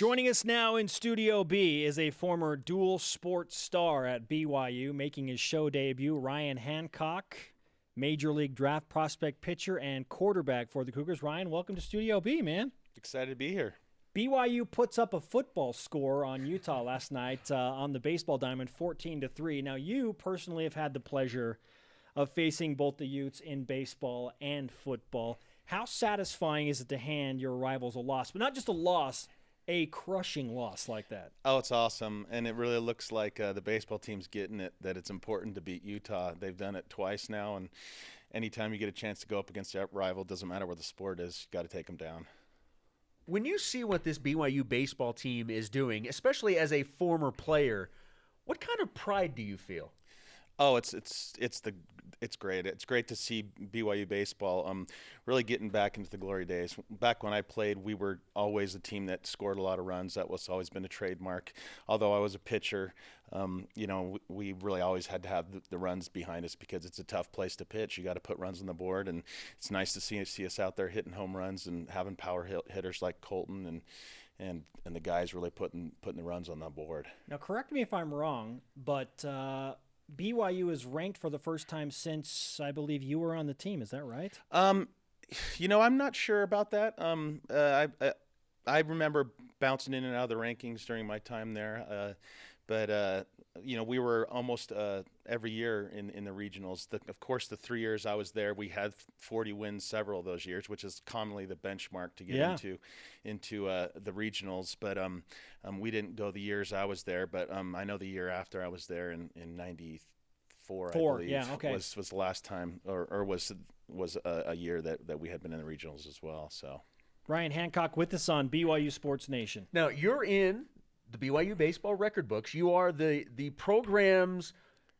Joining us now in Studio B is a former dual sports star at BYU, making his show debut, Ryan Hancock, Major League Draft prospect pitcher and quarterback for the Cougars. Ryan, welcome to Studio B, man. Excited to be here. BYU puts up a football score on Utah last night on the baseball diamond, 14-3. Now, you personally have had the pleasure of facing both the Utes in baseball and football. How satisfying is it to hand your rivals a loss, but not just a loss, a crushing loss like that? Oh, it's awesome, and it really looks like the baseball team's getting it, that it's important to beat Utah. They've done it twice now, and anytime you get a chance to go up against a rival, doesn't matter what the sport is, you got to take them down. When you see what this BYU baseball team is doing, especially as a former player, what kind of pride do you feel? Oh, it's great. It's great to see BYU baseball really getting back into the glory days. Back when I played, we were always a team that scored a lot of runs. That was always been a trademark. Although I was a pitcher, we really always had to have the runs behind us because it's a tough place to pitch. You got to put runs on the board, and it's nice to see us out there hitting home runs and having power hitters like Colton and the guys really putting the runs on the board. Now, correct me if I'm wrong, but BYU is ranked for the first time since I believe you were on the team. Is that right? I'm not sure about that. I remember bouncing in and out of the rankings during my time there, but we were almost every year in the regionals. Of course, the 3 years I was there, we had 40 wins several of those years, which is commonly the benchmark to get into the regionals. But we didn't go the years I was there. But I know the year after I was there in '94, I believe, was the last time, or was a year that we had been in the regionals as well. So Ryan Hancock with us on BYU Sports Nation. Now, you're in the BYU baseball record books. You are the program's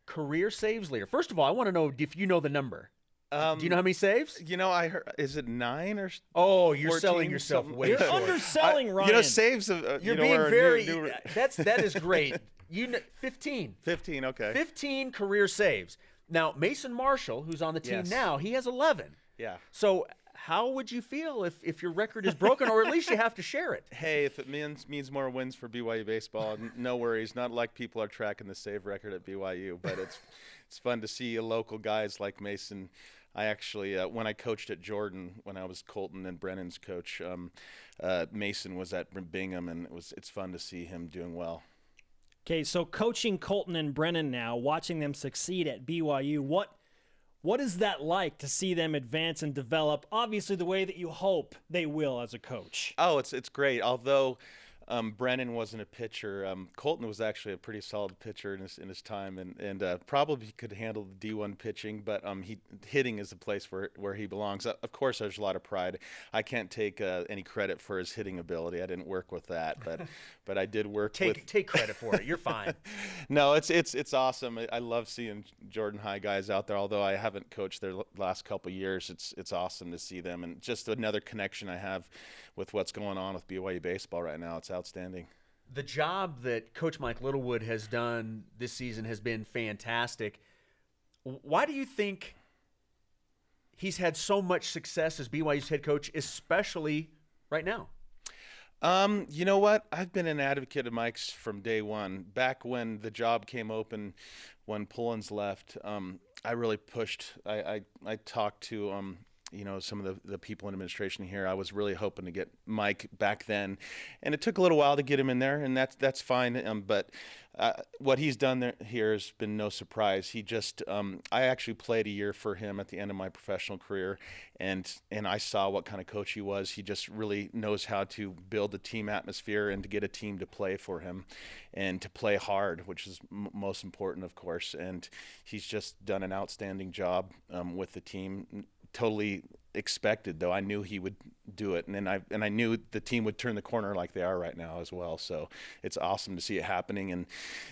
career saves leader. First of all, I want to know if you know the number. Do you know how many saves? I heard, is it 9 or? Oh, you're 14, selling yourself something? way You're short. underselling, Ryan. Saves of You're being very. That is great. 15. 15, okay. 15 career saves. Now, Mason Marshall, who's on the team now, he has 11. Yeah. So how would you feel if your record is broken, or at least you have to share it? Hey, if it means more wins for BYU baseball, no worries. Not like people are tracking the save record at BYU, but it's fun to see local guys like Mason. I actually, when I coached at Jordan, when I was Colton and Brennan's coach, Mason was at Bingham, and it's fun to see him doing well. Okay, so coaching Colton and Brennan now, watching them succeed at BYU, what is that like to see them advance and develop, obviously the way that you hope they will as a coach? Oh, it's great. Although Brennan wasn't a pitcher, Colton was actually a pretty solid pitcher in his time, and probably could handle the D1 pitching, but hitting is the place where he belongs. Of course, there's a lot of pride. I can't take any credit for his hitting ability. I didn't work with that, but I did work with. Take credit for it. You're fine. No, it's awesome. I love seeing Jordan High guys out there. Although I haven't coached their last couple of years, it's awesome to see them, and just another connection I have with what's going on with BYU baseball right now. It's outstanding. The job that Coach Mike Littlewood has done this season has been fantastic. Why do you think he's had so much success as BYU's head coach, especially right now? You know what? I've been an advocate of Mike's from day one. Back when the job came open, when Pullins left, I really pushed. I talked to some of the people in administration here. I was really hoping to get Mike back then, and it took a little while to get him in there, and that's fine. But what he's done here has been no surprise. He just I actually played a year for him at the end of my professional career, and I saw what kind of coach he was. He just really knows how to build a team atmosphere and to get a team to play for him and to play hard, which is most important, of course. And he's just done an outstanding job with the team. Totally expected, though. I knew he would do it, and I knew the team would turn the corner like they are right now as well. So it's awesome to see it happening, and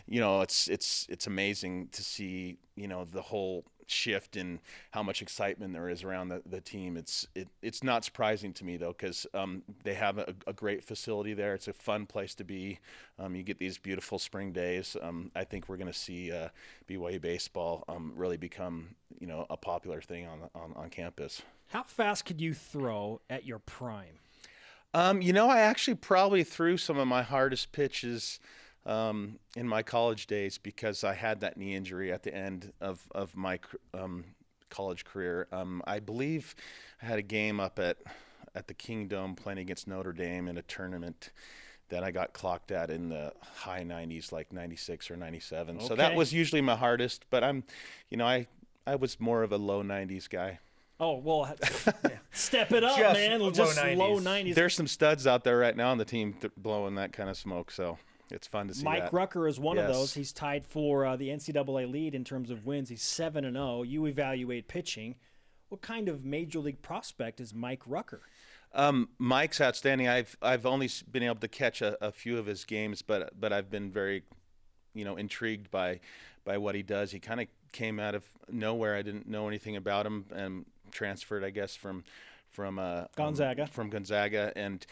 it's amazing to see the whole shift in how much excitement there is around the team. It's not surprising to me though, because they have a great facility there. It's a fun place to be. You get these beautiful spring days. I think we're going to see BYU baseball really become a popular thing on campus. How fast could you throw at your prime? I actually probably threw some of my hardest pitches in my college days because I had that knee injury at the end of my college career. I believe I had a game up at the Kingdom playing against Notre Dame in a tournament that I got clocked at in the high 90s, like 96 or 97. Okay. So that was usually my hardest, but I was more of a low 90s guy. Oh, well, step it up, Just man. low Just 90s. low 90s. There's some studs out there right now on the team blowing that kind of smoke, so it's fun to see Mike that. Rucker is one of Yes. those. He's tied for the NCAA lead in terms of wins. He's 7-0. You evaluate pitching. What kind of major league prospect is Mike Rucker? Mike's outstanding. I've only been able to catch a few of his games, but I've been very, intrigued by what he does. He kind of came out of nowhere. I didn't know anything about him, and transferred, I guess, from Gonzaga. From Gonzaga, and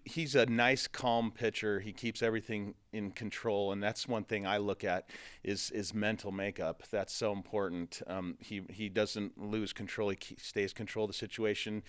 he's a nice, calm pitcher. He keeps everything in control, and that's one thing I look at is mental makeup. That's so important. He doesn't lose control. He stays control of the situation.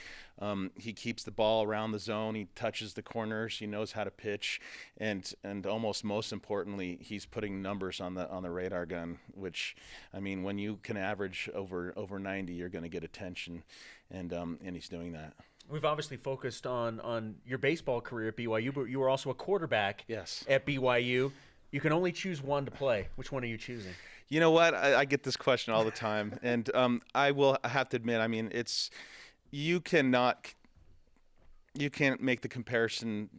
He keeps the ball around the zone. He touches the corners. He knows how to pitch, and almost most importantly, he's putting numbers on the radar gun. Which, I mean, when you can average over 90, you're going to get attention. And he's doing that. We've obviously focused on your baseball career at BYU, but you were also a quarterback Yes. at BYU. You can only choose one to play. Which one are you choosing? You know what? I get this question all the time, and I have to admit, I mean, you can't make the comparison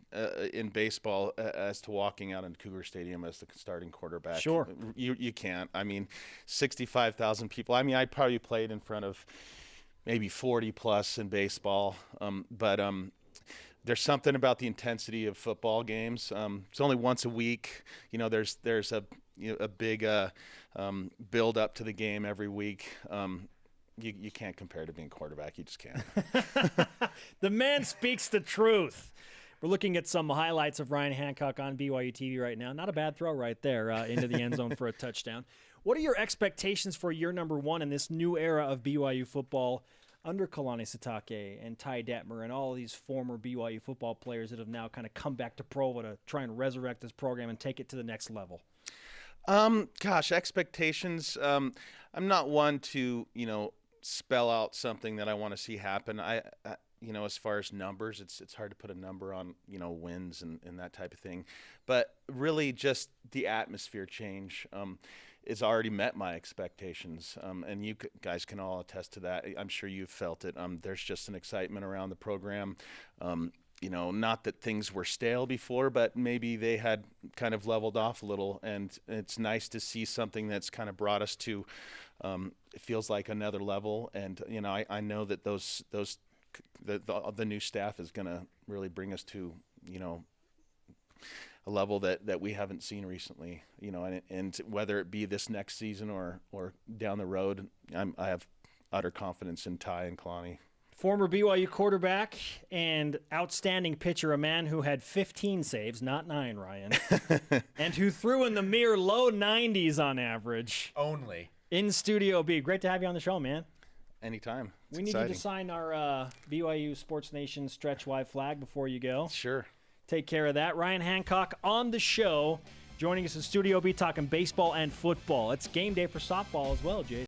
in baseball as to walking out in Cougar Stadium as the starting quarterback. Sure. You can't. I mean, 65,000 people. I mean, I probably played in front of maybe 40 plus in baseball. But there's something about the intensity of football games. It's only once a week. There's a big build up to the game every week. You can't compare to being quarterback. You just can't. The man speaks the truth. We're looking at some highlights of Ryan Hancock on BYUtv right now. Not a bad throw right there into the end zone for a touchdown. What are your expectations for year number one in this new era of BYU football under Kalani Sitake and Ty Detmer and all of these former BYU football players that have now kind of come back to Provo to try and resurrect this program and take it to the next level? Gosh, expectations. I'm not one to, spell out something that I want to see happen. I as far as numbers, it's hard to put a number on, wins and that type of thing. But really just the atmosphere change has already met my expectations. And you guys can all attest to that. I'm sure you've felt it. There's just an excitement around the program. Not that things were stale before, but maybe they had kind of leveled off a little. And it's nice to see something that's kind of brought us to, it feels like another level. And, I know that the new staff is going to really bring us to, a level that we haven't seen recently, and whether it be this next season or down the road, I have utter confidence in Ty and Kalani. Former BYU quarterback and outstanding pitcher, a man who had 15 saves, not 9, Ryan, and who threw in the mere low 90s on average. Only. In Studio B. Great to have you on the show, man. Anytime. It's we need exciting. you to sign our BYU Sports Nation stretch Y flag before you go. Sure. Take care of that. Ryan Hancock on the show, joining us in Studio B talking baseball and football. It's game day for softball as well, Jay.